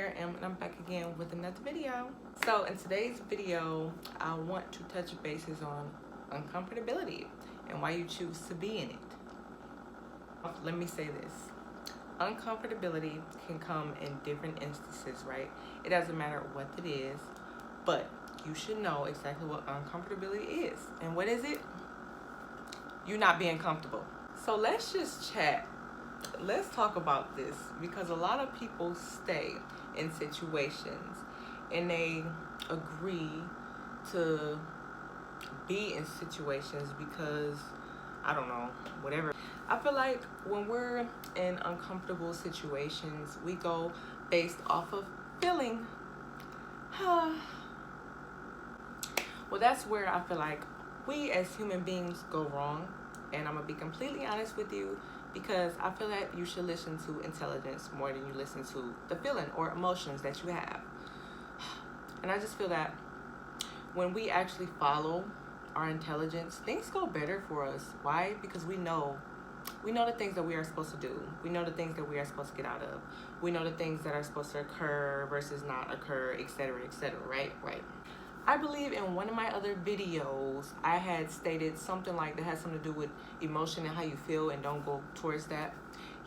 Sierra and I'm back again with another video. So in today's video, I want to touch bases on uncomfortability and why you choose to be in it. Let me say this. Uncomfortability can come in different instances, right? It doesn't matter what it is, but you should know exactly what uncomfortability is. And what is it? You not being comfortable. So let's just chat. Let's talk about this, because a lot of people stay in situations and they agree to be in situations because, I don't know, whatever. I feel like when we're in uncomfortable situations, we go based off of feeling. Well, that's where I feel like we as human beings go wrong. And I'm going to be completely honest with you, because I feel that you should listen to intelligence more than you listen to the feeling or emotions that you have. And I just feel that when we actually follow our intelligence, things go better for us. Why? Because we know the things that we are supposed to do. We know the things that we are supposed to get out of. We know the things that are supposed to occur versus not occur, etc., right? I believe in one of my other videos, I had stated something like that has something to do with emotion and how you feel, and don't go towards that.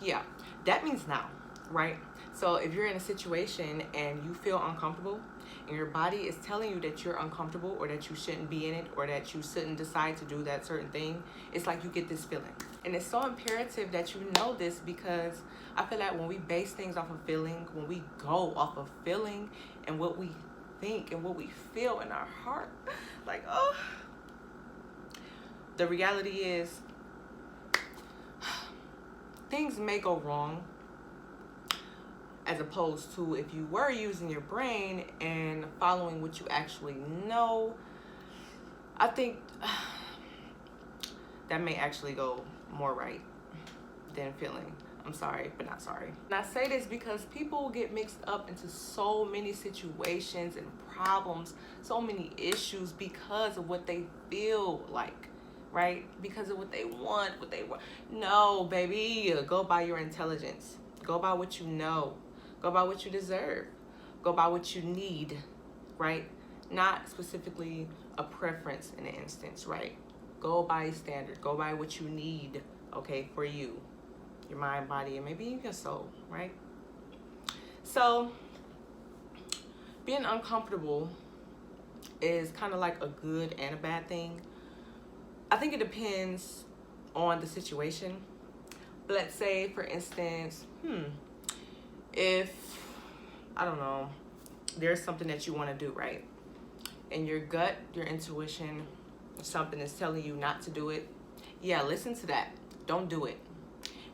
Yeah, that means now, right? So if you're in a situation and you feel uncomfortable and your body is telling you that you're uncomfortable or that you shouldn't be in it or that you shouldn't decide to do that certain thing, it's like you get this feeling. And it's so imperative that you know this, because I feel like when we base things off of feeling, when we go off of feeling and what we think and what we feel in our heart, like, oh, the reality is things may go wrong, as opposed to if you were using your brain and following what you actually know. I think that may actually go more right than feeling. I'm sorry, but not sorry. And I say this because people get mixed up into so many situations and problems, so many issues because of what they feel like, right? Because of what they want. No, baby, go by your intelligence. Go by what you know. Go by what you deserve. Go by what you need, right? Not specifically a preference in an instance, right? Go by a standard. Go by what you need, okay, for you. Your mind, body, and maybe even your soul, right? So being uncomfortable is kind of like a good and a bad thing. I think it depends on the situation. But let's say, for instance, if, I don't know, there's something that you want to do, right? And your gut, your intuition, something is telling you not to do it. Yeah, listen to that. Don't do it.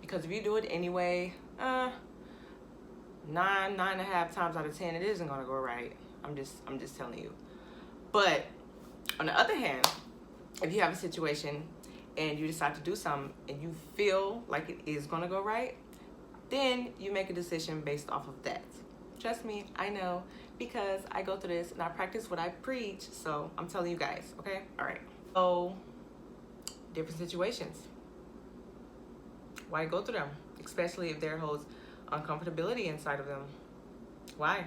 Because if you do it anyway, 9.5 times out of 10, it isn't gonna go right. I'm just telling you. But on the other hand, if you have a situation and you decide to do something and you feel like it is gonna go right, then you make a decision based off of that. Trust me, I know, because I go through this and I practice what I preach. So I'm telling you guys, okay? All right. So different situations. Why go through them? Especially if there holds uncomfortability inside of them. Why?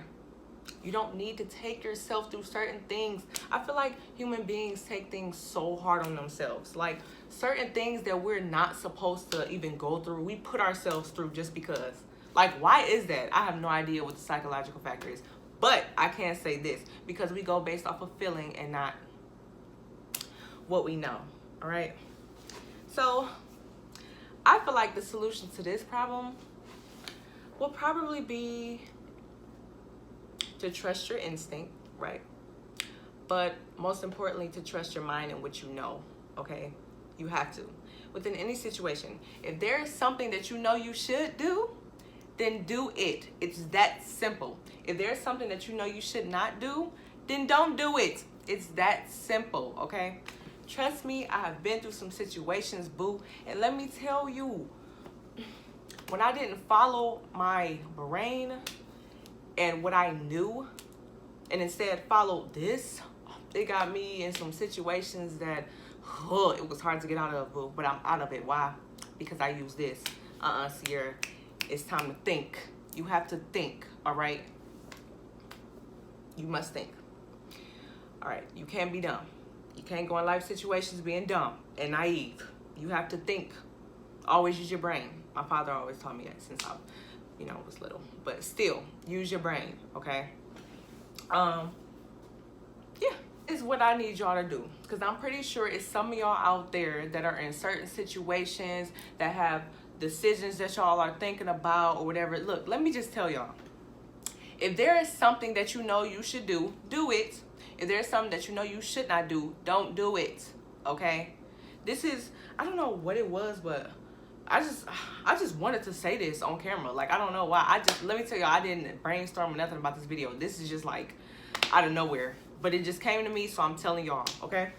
You don't need to take yourself through certain things. I feel like human beings take things so hard on themselves. Like certain things that we're not supposed to even go through, we put ourselves through just because. Like, why is that? I have no idea what the psychological factor is. But I can say this, because we go based off of feeling and not what we know. All right? So I feel like the solution to this problem will probably be to trust your instinct, right? But most importantly, to trust your mind and what you know, okay? You have to. Within any situation, if there is something that you know you should do, then do it. It's that simple. If there's something that you know you should not do, then don't do it. It's that simple, okay? Trust me, I have been through some situations, boo. And let me tell you, when I didn't follow my brain and what I knew, and instead followed this, it got me in some situations that it was hard to get out of, boo. But I'm out of it. Why? Because I use this. Sierra, it's time to think. You have to think, all right? You must think. All right, you can't be dumb. You can't go in life situations being dumb and naive. You have to think. Always use your brain. My father always taught me that since I, was little. But still, use your brain, okay? Yeah, it's what I need y'all to do. Because I'm pretty sure it's some of y'all out there that are in certain situations that have decisions that y'all are thinking about or whatever. Look, let me just tell y'all. If there is something that you know you should do, do it. If there's something that you know you should not do, don't do it. Okay? This is, I don't know what it was, but I just wanted to say this on camera. Like, I don't know why. Let me tell you, I didn't brainstorm or nothing about this video. This is just like out of nowhere. But it just came to me, so I'm telling y'all, okay?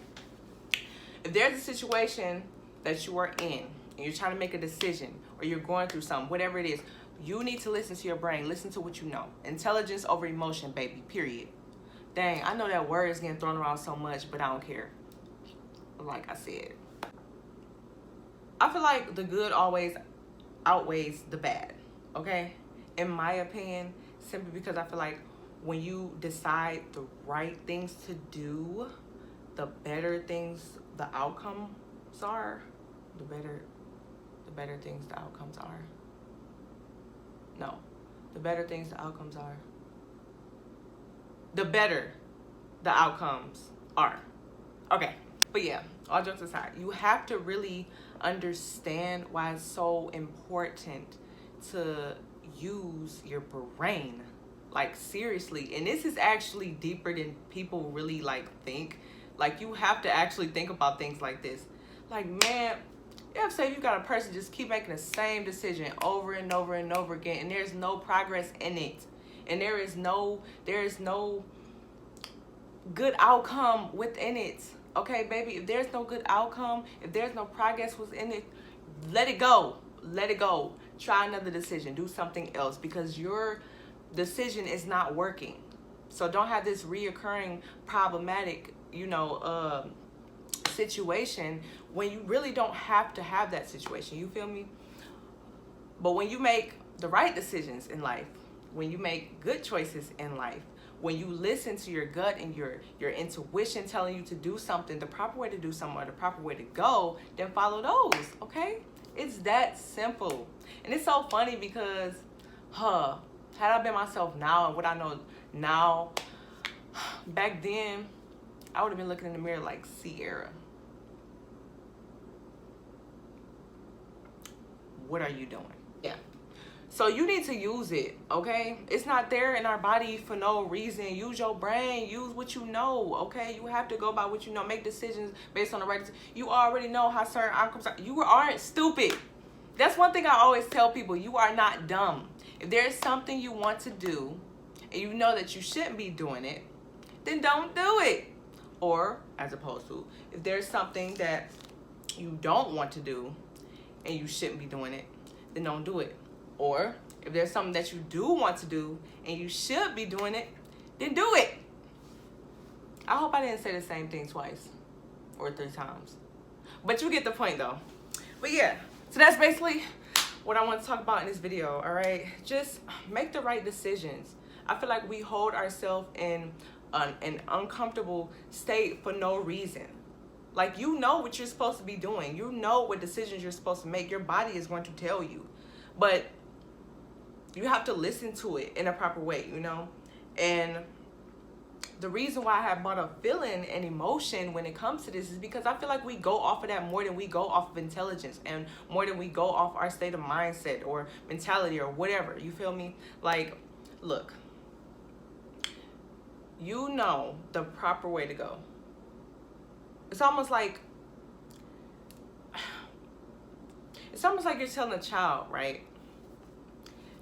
If there's a situation that you are in and you're trying to make a decision or you're going through something, whatever it is, you need to listen to your brain. Listen to what you know. Intelligence over emotion, baby, period. Dang, I know that word is getting thrown around so much, but I don't care. Like I said, I feel like the good always outweighs the bad, okay? In my opinion, simply because I feel like when you decide the right things to do, the better things the outcomes are. The better things the outcomes are. No, the better things the outcomes are. The better the outcomes are. Okay, but yeah, all jokes aside, you have to really understand why it's so important to use your brain. Like, seriously. And this is actually deeper than people really like think. Like, you have to actually think about things like this. Like, man, you have to say you got a person just keep making the same decision over and over and over again, and there's no progress in it, and there is no good outcome within it. Okay, baby, if there's no good outcome, if there's no progress within it, let it go. Let it go. Try another decision. Do something else, because your decision is not working. So don't have this reoccurring problematic, situation when you really don't have to have that situation. You feel me? But when you make the right decisions in life, when you make good choices in life, when you listen to your gut and your intuition telling you to do something, the proper way to do something or the proper way to go, then follow those, okay? It's that simple. And it's so funny because, had I been myself now and what I know now, back then, I would have been looking in the mirror like, Sierra, what are you doing? Yeah. So you need to use it, okay? It's not there in our body for no reason. Use your brain. Use what you know, okay? You have to go by what you know. Make decisions based on the right. You already know how certain outcomes are. You aren't stupid. That's one thing I always tell people. You are not dumb. If there's something you want to do and you know that you shouldn't be doing it, then don't do it. Or, as opposed to, if there's something that you don't want to do and you shouldn't be doing it, then don't do it. Or, if there's something that you do want to do and you should be doing it, then do it. I hope I didn't say the same thing twice or 3 times. But you get the point, though. But yeah, so that's basically what I want to talk about in this video, all right? Just make the right decisions. I feel like we hold ourselves in an uncomfortable state for no reason. Like, you know what you're supposed to be doing. You know what decisions you're supposed to make. Your body is going to tell you. But you have to listen to it in a proper way, And the reason why I have brought up feeling and emotion when it comes to this is because I feel like we go off of that more than we go off of intelligence and more than we go off our state of mindset or mentality or whatever. You feel me? Like, look, you know the proper way to go. It's almost like you're telling a child, right?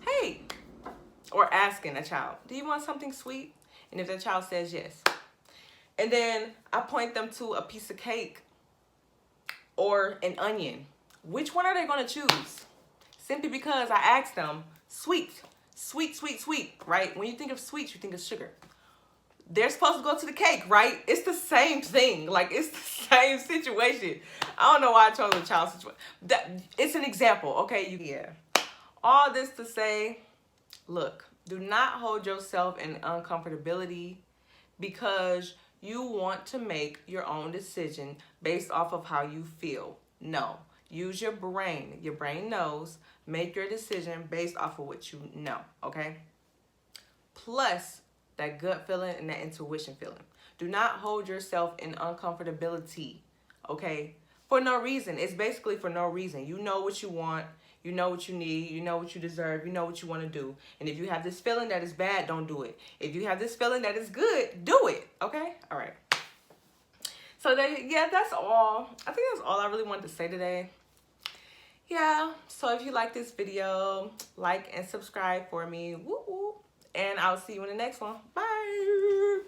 Hey, or asking a child, do you want something sweet? And if the child says yes, and then I point them to a piece of cake or an onion, which one are they going to choose? Simply because I asked them, sweet, right? When you think of sweets, you think of sugar. They're supposed to go to the cake, right? It's the same thing. Like, it's the same situation. I don't know why I chose a child situation. It's an example, okay? Yeah. All this to say, look, do not hold yourself in uncomfortability because you want to make your own decision based off of how you feel. No. Use your brain. Your brain knows. Make your decision based off of what you know, okay? Plus that gut feeling and that intuition feeling. Do not hold yourself in uncomfortability, okay? For no reason. It's basically for no reason. You know what you want. You know what you need. You know what you deserve. You know what you want to do. And if you have this feeling that is bad, don't do it. If you have this feeling that is good, do it, okay? All right. So, that's all. I think that's all I really wanted to say today. Yeah, so if you like this video, like and subscribe for me. Woo woo. And I'll see you in the next one. Bye.